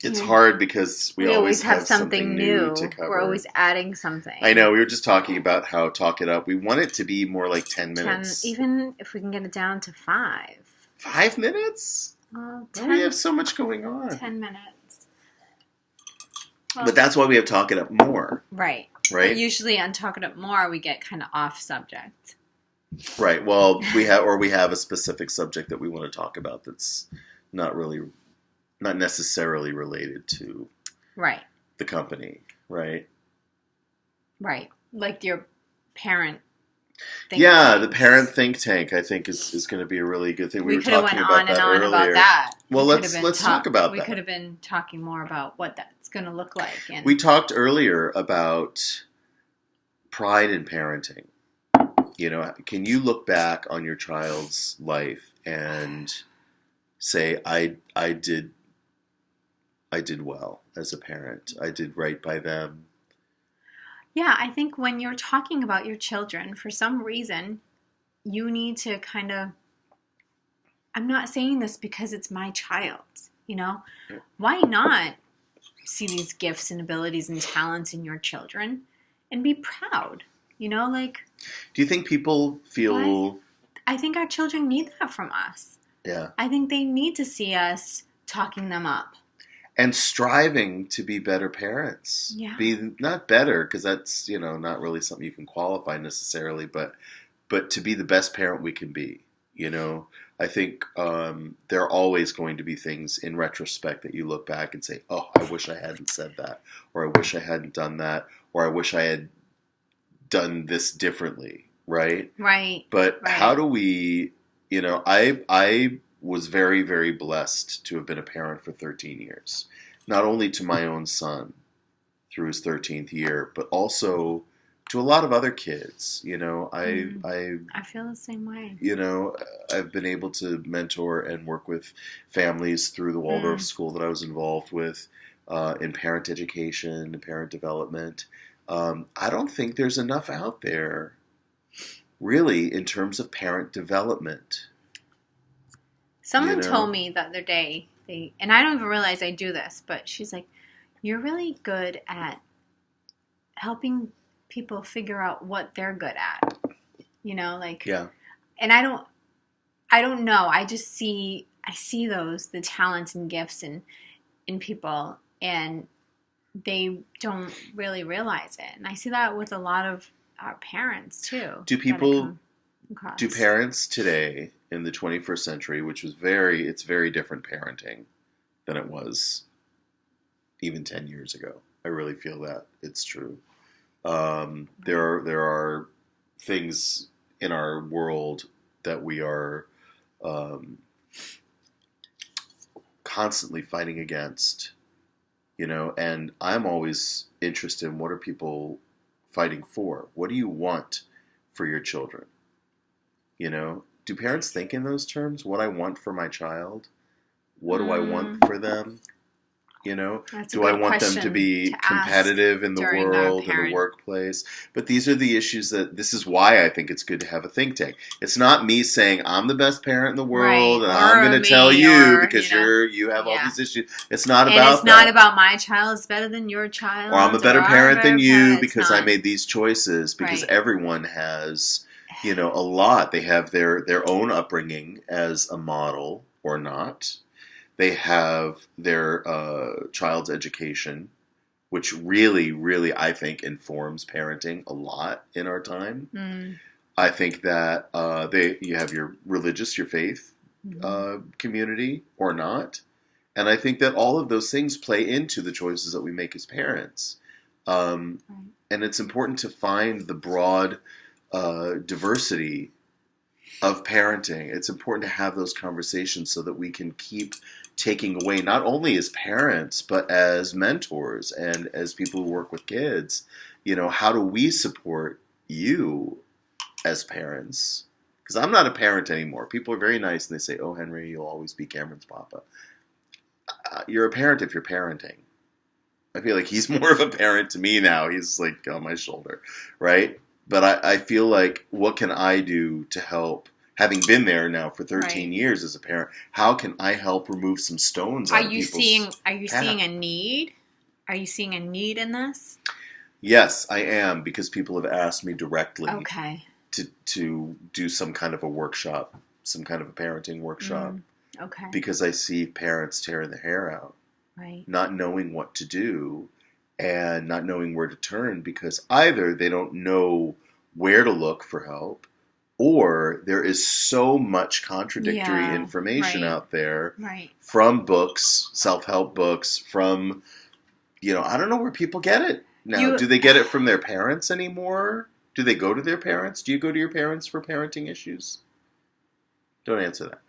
It's hard because we always have something new to cover. We're always adding something. I know. We were just talking about how Talk It Up. We want it to be more like 10 minutes. Even if we can get it down to 5. 5 minutes? Well, 10, we have so much going on. 10 minutes. Well, but that's why we have Talk It Up More. Right. But usually on Talk It Up More, we get kind of off subject. Right. Well, we have a specific subject that we want to talk about that's not necessarily related to the company, right? Right. Like your parent think tank. The parent think tank, I think, is going to be a really good thing. We were talking about that earlier. About that. Well, let's talk about that. We could have been talking more about what that's going to look like. And we talked earlier about pride in parenting. You know, can you look back on your child's life and say, I did well as a parent. I did right by them. Yeah, I think when you're talking about your children, for some reason, you need to kind of, I'm not saying this because it's my child, you know? Why not see these gifts and abilities and talents in your children and be proud, you know? Like, do you think people feel... I think our children need that from us. Yeah. I think they need to see us talking them up. And striving to be better parents. Yeah. Be not better, because that's, you know, not really something you can qualify necessarily, but to be the best parent we can be. You know, I think there are always going to be things in retrospect that you look back and say, oh, I wish I hadn't said that, or I wish I hadn't done that, or I wish I had done this differently, right? Right. But how do we, you know, I was very, very blessed to have been a parent for 13 years. Not only to my own son through his 13th year, but also to a lot of other kids. You know, I feel the same way. You know, I've been able to mentor and work with families through the Waldorf school that I was involved with in parent education and parent development. I don't think there's enough out there, really, in terms of parent development. Someone told me the other day, and I don't even realize I do this, but she's like, you're really good at helping people figure out what they're good at. You know, like, and I don't know. I see the talents and gifts in people, and they don't really realize it. And I see that with a lot of our parents too. Do parents today in the 21st century, which was it's very different parenting than it was even 10 years ago. I really feel that it's true. There are things in our world that we are constantly fighting against, you know, and I'm always interested in what are people fighting for? What do you want for your children? You know, do parents think in those terms? What I want for my child? What do I want for them? You know, do I want them to be competitive in the world, in the workplace? But these are the issues this is why I think it's good to have a think tank. It's not me saying I'm the best parent in the world and I'm going to tell you because you have all these issues. It's not about that. It's not about my child is better than your child. Or I'm a better parent than you because I made these choices, because everyone has, you know, a lot. They have their own upbringing as a model or not. They have their child's education, which really, really, I think, informs parenting a lot in our time. I think that you have your religious, your faith community or not. And I think that all of those things play into the choices that we make as parents. And it's important to find the broad diversity of parenting. It's important to have those conversations so that we can keep taking away, not only as parents, but as mentors and as people who work with kids, you know, how do we support you as parents? Because I'm not a parent anymore. People are very nice and they say, oh, Henry, you'll always be Cameron's papa. You're a parent if you're parenting. I feel like he's more of a parent to me now. He's like on my shoulder, right? But I feel like, what can I do to help having been there now for 13 years as a parent, how can I help remove some stones out of people's Are you seeing a need? Are you seeing a need in this? Yes, I am, because people have asked me directly to do some kind of a workshop, some kind of a parenting workshop. Okay. Because I see parents tearing their hair out. Right. Not knowing what to do and not knowing where to turn, because either they don't know where to look for help, or there is so much contradictory information out there from books, self-help books, from, I don't know where people get it now. Do they get it from their parents anymore? Do they go to their parents? Do you go to your parents for parenting issues? Don't answer that.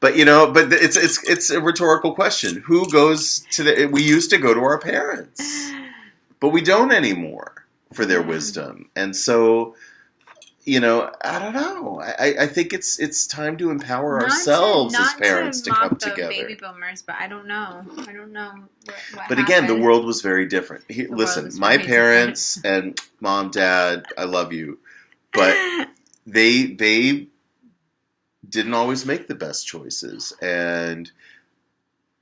But but it's a rhetorical question. Who goes to we used to go to our parents, but we don't anymore for their wisdom. And so, I don't know. I think it's time to empower ourselves as parents to come together. Baby boomers, but I don't know. But again, the world was very different. Listen, my parents and mom, dad, I love you, but they didn't always make the best choices, and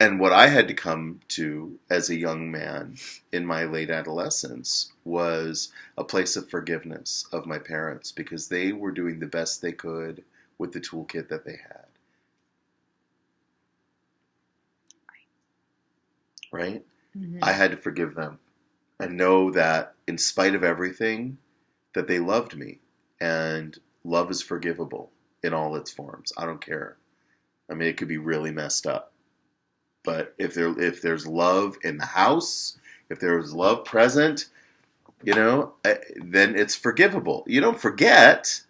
what I had to come to as a young man in my late adolescence was a place of forgiveness of my parents, because they were doing the best they could with the toolkit that they had. Right? Mm-hmm. I had to forgive them and know that in spite of everything, that they loved me, and love is forgivable in all its forms. I don't care. I mean, it could be really messed up. But if there's love in the house, if there's love present, then it's forgivable. You don't forget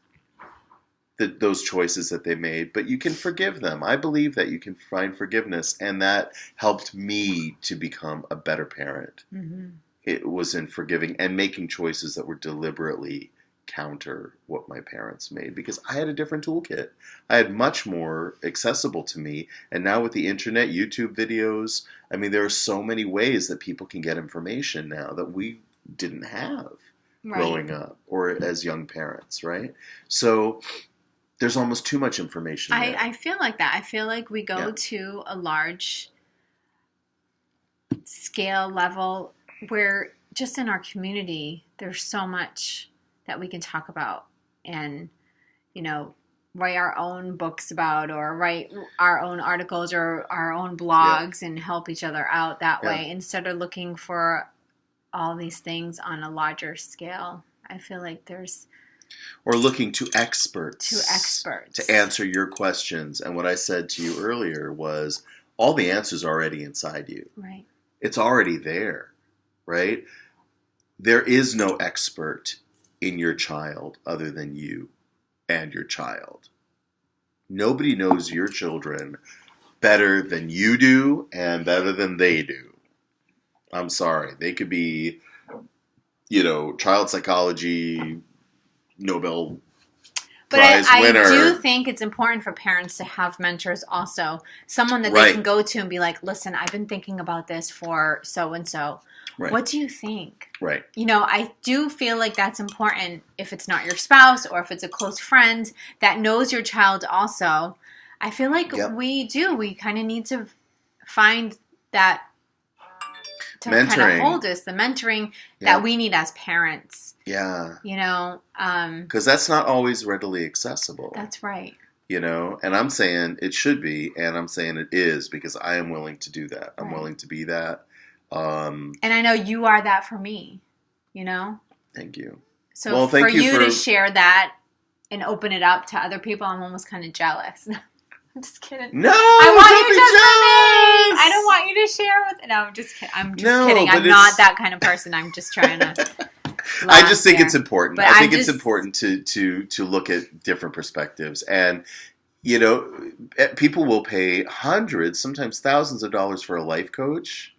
those choices that they made, but you can forgive them. I believe that you can find forgiveness, and that helped me to become a better parent. Mm-hmm. It was in forgiving and making choices that were deliberately counter what my parents made, because I had a different toolkit. I had much more accessible to me. And now with the internet, YouTube videos, I mean, there are so many ways that people can get information now that we didn't have growing up or as young parents, right? So there's almost too much information. I feel like that. I feel like we go to a large scale level where just in our community, there's so much that we can talk about and, write our own books about, or write our own articles or our own blogs and help each other out that way, instead of looking for all these things on a larger scale. I feel like there's... Or looking to experts. To answer your questions. And what I said to you earlier was, all the answers are already inside you. Right. It's already there, right? There is no expert in your child other than you and your child. Nobody knows your children better than you do and better than they do. I'm sorry. They could be, child psychology Nobel Prize winner. I do think it's important for parents to have mentors also. Someone that they can go to and be like, listen, I've been thinking about this for so-and-so. Right. What do you think? Right. I do feel like that's important if it's not your spouse or if it's a close friend that knows your child also. I feel like we kind of need to find that to kind of hold us, the mentoring that we need as parents. Yeah. Because that's not always readily accessible. That's right. And I'm saying it should be, and I'm saying it is, because I am willing to do that. I'm willing to be that. And I know you are that for me, Thank you. So for you to share that and open it up to other people, I'm almost kind of jealous. I'm just kidding. No, I want you to jealous. I don't want you to share with. No, I'm just kidding. I'm just kidding. I'm not that kind of person. I'm just trying to. I just think it's important. I think it's important to look at different perspectives, and people will pay hundreds, sometimes thousands of dollars for a life coach,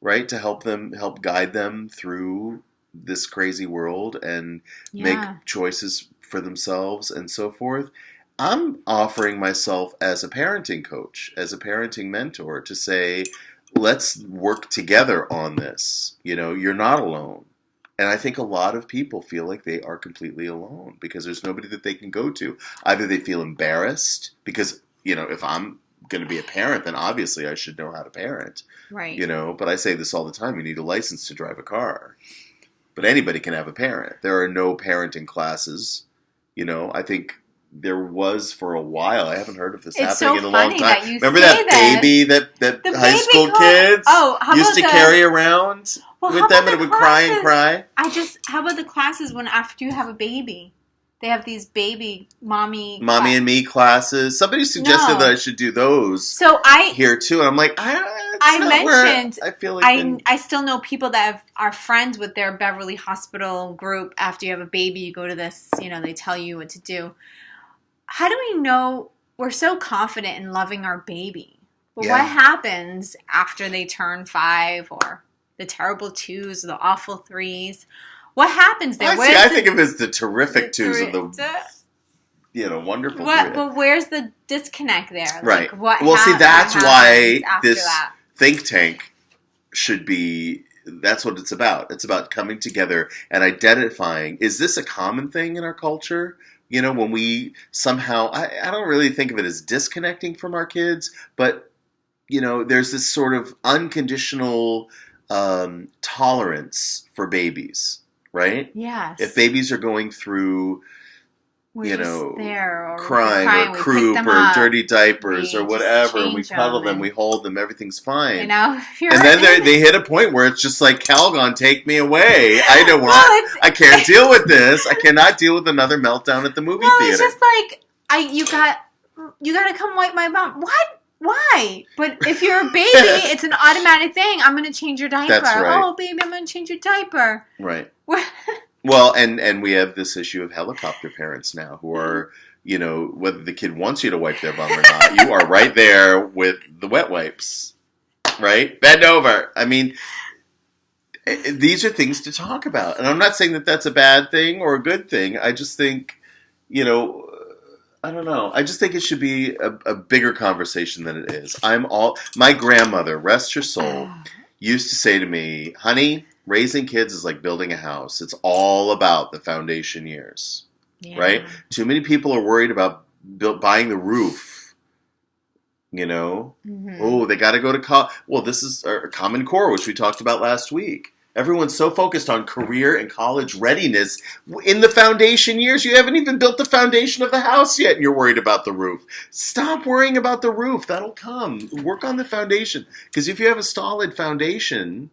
right, to help guide them through this crazy world and make choices for themselves and so forth. I'm offering myself as a parenting coach, as a parenting mentor, to say, let's work together on this. You're not alone. And I think a lot of people feel like they are completely alone because there's nobody that they can go to. Either they feel embarrassed because, if I'm going to be a parent, then obviously I should know how to parent. Right. But I say this all the time. You need a license to drive a car. But anybody can have a parent. There are no parenting classes. I think there was for a while. I haven't heard of this happening in a long time. That you Remember that baby that high school kids used to carry around with them, and it would cry and cry? How about the classes when after you have a baby? They have these baby mommy and me classes. Somebody suggested that I should do those. So here too, and I'm like, I feel like I still know people that are friends with their Beverly Hospital group. After you have a baby, you go to this. They tell you what to do. How do we know we're so confident in loving our baby? But what happens after they turn 5 or the terrible 2s or the awful 3s? What happens there? I think of it as the terrific 2s and the wonderful 3s. But where's the disconnect there? Right. That's why this think tank should be, that's what it's about. It's about coming together and identifying, is this a common thing in our culture? When we somehow, I don't really think of it as disconnecting from our kids, but, there's this sort of unconditional tolerance for babies, right? Yes. If babies are going through, crying or croup or dirty diapers or whatever, and we cuddle them, we hold them, everything's fine. And then they hit a point where it's just like, Calgon, take me away. I don't want. I can't deal with this. I cannot deal with another meltdown at the movie theater. It's just like you got to come wipe my bum. What? Why? But if you're a baby, it's an automatic thing. I'm going to change your diaper. That's right. Oh, baby, I'm going to change your diaper. Right. Well, and we have this issue of helicopter parents now who are, whether the kid wants you to wipe their bum or not, you are right there with the wet wipes, right? Bend over. I mean, these are things to talk about. And I'm not saying that that's a bad thing or a good thing. I just think, I don't know. I just think it should be a bigger conversation than it is. My grandmother, rest her soul, used to say to me, honey, raising kids is like building a house. It's all about the foundation years, right? Too many people are worried about buying the roof, Mm-hmm. Oh, they got to go to college. Well, this is our Common Core, which we talked about last week. Everyone's so focused on career and college readiness. In the foundation years, you haven't even built the foundation of the house yet, and you're worried about the roof. Stop worrying about the roof. That'll come. Work on the foundation. Because if you have a solid foundation,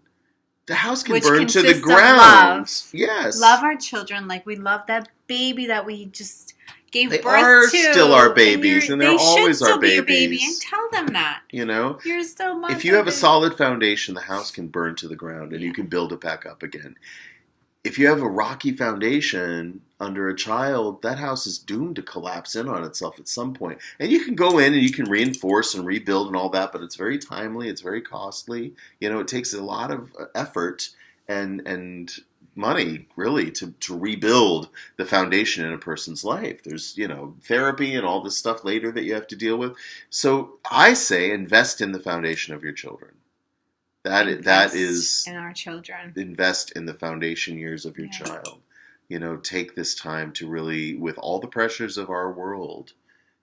the house can burn to the ground. Yes. Love our children like we love that baby that we just gave birth to. They are still our babies, and they're always our babies. They should still be your baby, and tell them that. You're still my If you have a solid foundation, the house can burn to the ground, and you can build it back up again. If you have a rocky foundation under a child, that house is doomed to collapse in on itself at some point. And you can go in and you can reinforce and rebuild and all that, but it's very timely, it's very costly. It takes a lot of effort and money, really, to rebuild the foundation in a person's life. There's, therapy and all this stuff later that you have to deal with. So I say invest in the foundation of your children. That is in our children. Invest in the foundation years of your child. Take this time to really, with all the pressures of our world,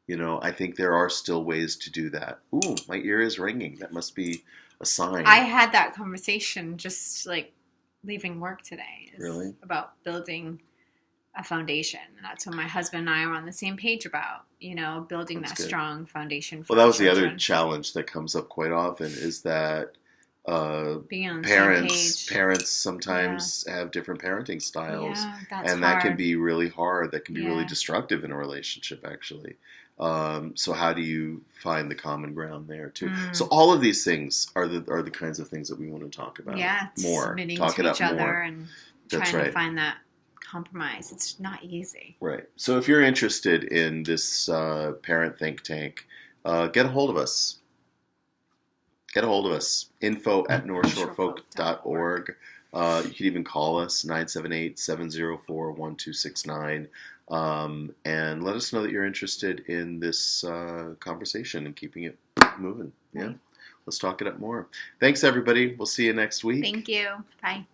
I think there are still ways to do that. Ooh, my ear is ringing. That must be a sign. I had that conversation just like leaving work today. Really? About building a foundation. And that's what my husband and I are on the same page about, building that strong foundation for that was children. The other challenge that comes up quite often is that being on the parents same page. Sometimes have different parenting styles. Yeah, that's and that can be really hard. That can be really destructive in a relationship, actually. So how do you find the common ground there too? So all of these things are the kinds of things that we want to talk about. More, submitting talk to it each up other more. and trying to find that compromise. It's not easy. Right. So if you're interested in this parent think tank, get a hold of us. info@northshorefolk.org. You can even call us, 978-704-1269. And let us know that you're interested in this conversation and keeping it moving. Yeah. Let's talk it up more. Thanks, everybody. We'll see you next week. Thank you. Bye.